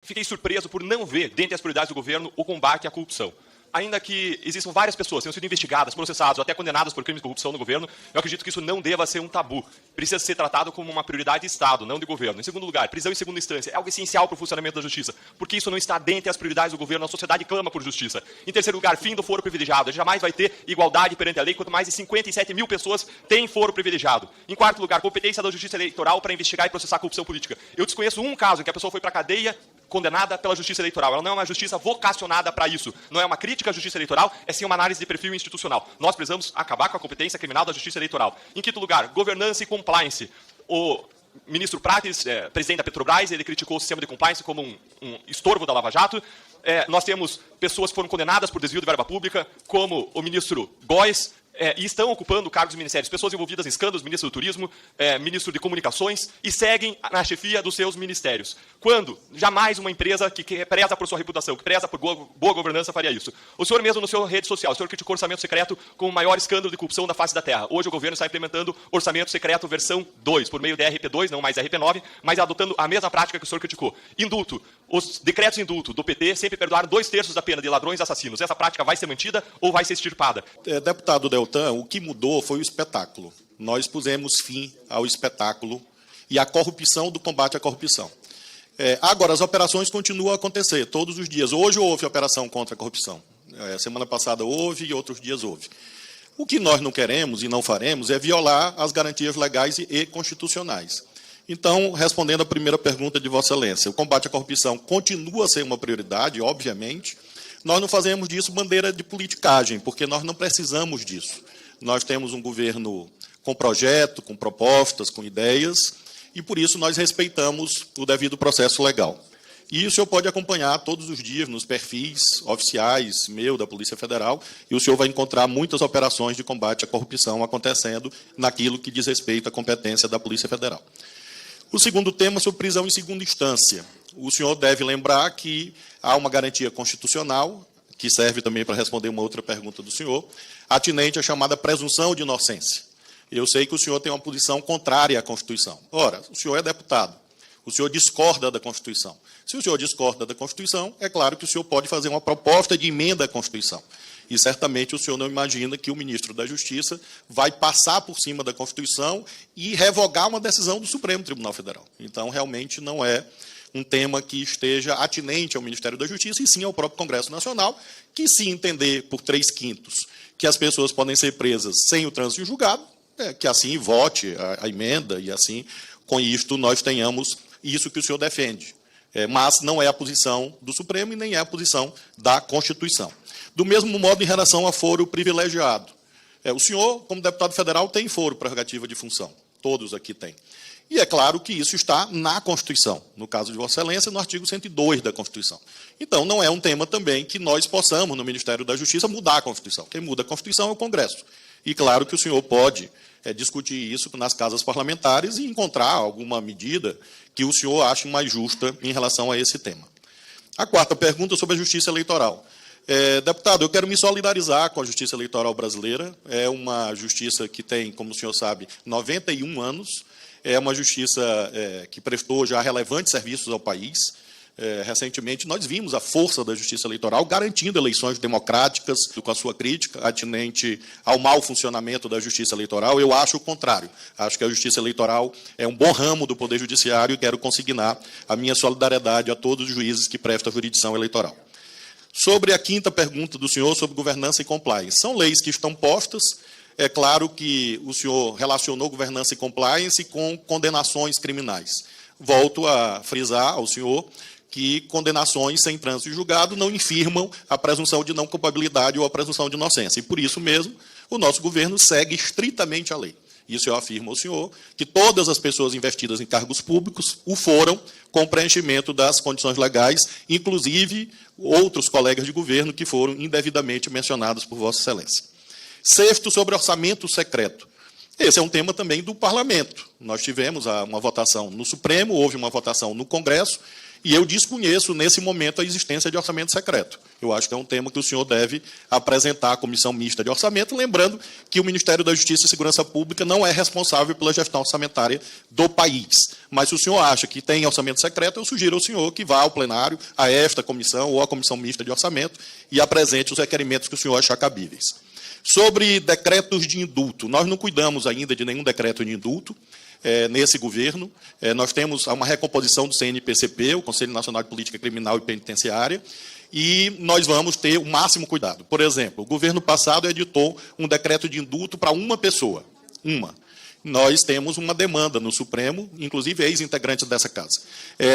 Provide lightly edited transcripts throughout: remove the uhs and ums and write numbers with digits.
fiquei surpreso por não ver, dentre as prioridades do governo, o combate à corrupção. Ainda que existam várias pessoas que tenham sido investigadas, processadas ou até condenadas por crimes de corrupção no governo, eu acredito que isso não deva ser um tabu. Precisa ser tratado como uma prioridade de Estado, não de governo. Em segundo lugar, prisão em segunda instância é algo essencial para o funcionamento da justiça, porque isso não está dentre as prioridades do governo, a sociedade clama por justiça. Em terceiro lugar, fim do foro privilegiado. A gente jamais vai ter igualdade perante a lei, quanto mais de 57 mil pessoas têm foro privilegiado. Em quarto lugar, competência da justiça eleitoral para investigar e processar a corrupção política. Eu desconheço um caso em que a pessoa foi para a cadeia condenada pela justiça eleitoral. Ela não é uma justiça vocacionada para isso. Não é uma crítica à justiça eleitoral, é sim uma análise de perfil institucional. Nós precisamos acabar com a competência criminal da justiça eleitoral. Em quinto lugar, governança e compliance. O ministro Prates, presidente da Petrobras, ele criticou o sistema de compliance como um estorvo da Lava Jato. Nós temos pessoas que foram condenadas por desvio de verba pública, como o ministro Góes, e estão ocupando cargos de ministérios, pessoas envolvidas em escândalos, ministro do Turismo, ministro de Comunicações, e seguem na chefia dos seus ministérios. Quando jamais uma empresa que preza por sua reputação, que preza por boa governança, faria isso. O senhor mesmo, na sua rede social, o senhor criticou o orçamento secreto como o maior escândalo de corrupção da face da Terra. Hoje o governo está implementando orçamento secreto versão 2, por meio da RP2, não mais RP9, mas adotando a mesma prática que o senhor criticou. Indulto. Os decretos de indulto do PT sempre perdoaram 2/3 da pena de ladrões e assassinos. Essa prática vai ser mantida ou vai ser extirpada? Deputado Deltan, o que mudou foi o espetáculo. Nós pusemos fim ao espetáculo e à corrupção do combate à corrupção. Agora, as operações continuam a acontecer todos os dias. Hoje houve operação contra a corrupção. Semana passada houve e outros dias houve. O que nós não queremos e não faremos é violar as garantias legais e constitucionais. Então, respondendo à primeira pergunta de Vossa Excelência, o combate à corrupção continua a ser uma prioridade, obviamente. Nós não fazemos disso bandeira de politicagem, porque nós não precisamos disso. Nós temos um governo com projeto, com propostas, com ideias, e por isso nós respeitamos o devido processo legal. E o senhor pode acompanhar todos os dias nos perfis oficiais, meu, da Polícia Federal, e o senhor vai encontrar muitas operações de combate à corrupção acontecendo naquilo que diz respeito à competência da Polícia Federal. O segundo tema sobre prisão em segunda instância. O senhor deve lembrar que há uma garantia constitucional, que serve também para responder uma outra pergunta do senhor, atinente à chamada presunção de inocência. Eu sei que o senhor tem uma posição contrária à Constituição. Ora, o senhor é deputado, o senhor discorda da Constituição. Se o senhor discorda da Constituição, é claro que o senhor pode fazer uma proposta de emenda à Constituição. E certamente o senhor não imagina que o ministro da Justiça vai passar por cima da Constituição e revogar uma decisão do Supremo Tribunal Federal. Então, realmente, não é um tema que esteja atinente ao Ministério da Justiça, e sim ao próprio Congresso Nacional, que, se entender por 3/5 que as pessoas podem ser presas sem o trânsito em julgado, que assim vote a emenda e assim, com isto, nós tenhamos isso que o senhor defende. Mas não é a posição do Supremo e nem é a posição da Constituição. Do mesmo modo, em relação a foro privilegiado. O senhor, como deputado federal, tem foro prerrogativa de função. Todos aqui têm. E é claro que isso está na Constituição. No caso de Vossa Excelência, no artigo 102 da Constituição. Então, não é um tema também que nós possamos, no Ministério da Justiça, mudar a Constituição. Quem muda a Constituição é o Congresso. E claro que o senhor pode discutir isso nas casas parlamentares e encontrar alguma medida que o senhor ache mais justa em relação a esse tema. A quarta pergunta sobre a justiça eleitoral. Deputado, eu quero me solidarizar com a justiça eleitoral brasileira. É uma justiça que tem, como o senhor sabe, 91 anos. É uma justiça que prestou já relevantes serviços ao país. Recentemente, nós vimos a força da justiça eleitoral garantindo eleições democráticas, com a sua crítica atinente ao mau funcionamento da justiça eleitoral. Eu acho o contrário. Acho que a justiça eleitoral é um bom ramo do Poder Judiciário e quero consignar a minha solidariedade a todos os juízes que prestam jurisdição eleitoral. Sobre a quinta pergunta do senhor, sobre governança e compliance. São leis que estão postas. É claro que o senhor relacionou governança e compliance com condenações criminais. Volto a frisar ao senhor que condenações sem trânsito em julgado não infirmam a presunção de não culpabilidade ou a presunção de inocência. E, por isso mesmo, o nosso governo segue estritamente a lei. Isso eu afirmo ao senhor, que todas as pessoas investidas em cargos públicos o foram com preenchimento das condições legais, inclusive outros colegas de governo que foram indevidamente mencionados por Vossa Excelência. Sexto, sobre orçamento secreto. Esse é um tema também do Parlamento. Nós tivemos uma votação no Supremo, houve uma votação no Congresso, E eu desconheço, nesse momento, a existência de orçamento secreto. Eu acho que é um tema que o senhor deve apresentar à Comissão Mista de Orçamento, lembrando que o Ministério da Justiça e Segurança Pública não é responsável pela gestão orçamentária do país. Mas se o senhor acha que tem orçamento secreto, eu sugiro ao senhor que vá ao plenário, a esta comissão ou à Comissão Mista de Orçamento, e apresente os requerimentos que o senhor achar cabíveis. Sobre decretos de indulto, nós não cuidamos ainda de nenhum decreto de indulto. Nesse governo, nós temos uma recomposição do CNPCP, o Conselho Nacional de Política Criminal e Penitenciária, e nós vamos ter o máximo cuidado. Por exemplo, o governo passado editou um decreto de indulto para uma pessoa, uma. Nós temos uma demanda no Supremo, inclusive ex-integrantes dessa casa.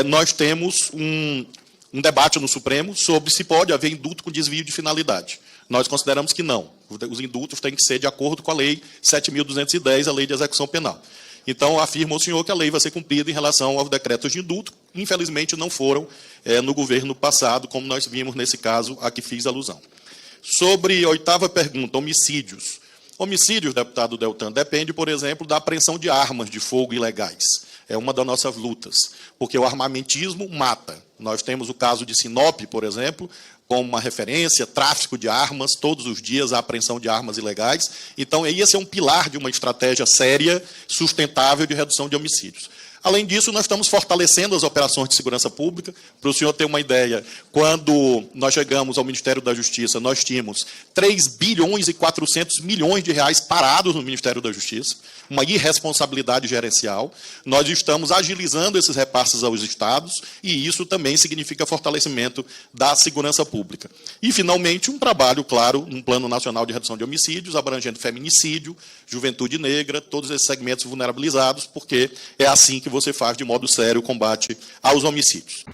Nós temos um debate no Supremo sobre se pode haver indulto com desvio de finalidade. Nós consideramos que não. Os indultos têm que ser de acordo com a Lei 7.210, a Lei de Execução Penal. Então, afirma o senhor que a lei vai ser cumprida em relação aos decretos de indulto. Infelizmente, não foram no governo passado, como nós vimos nesse caso a que fiz alusão. Sobre a 8ª pergunta, homicídios. Homicídios, deputado Deltan, depende, por exemplo, da apreensão de armas de fogo ilegais. É uma das nossas lutas, porque o armamentismo mata. Nós temos o caso de Sinop, por exemplo, como uma referência, tráfico de armas, todos os dias a apreensão de armas ilegais. Então, esse é um pilar de uma estratégia séria, sustentável de redução de homicídios. Além disso, nós estamos fortalecendo as operações de segurança pública. Para o senhor ter uma ideia, quando nós chegamos ao Ministério da Justiça, nós tínhamos 3 bilhões e 400 milhões de reais parados no Ministério da Justiça, uma irresponsabilidade gerencial. Nós estamos agilizando esses repasses aos estados e isso também significa fortalecimento da segurança pública. E, finalmente, um trabalho, claro, um Plano Nacional de Redução de Homicídios, abrangendo feminicídio, juventude negra, todos esses segmentos vulnerabilizados, porque é assim que você faz de modo sério o combate aos homicídios.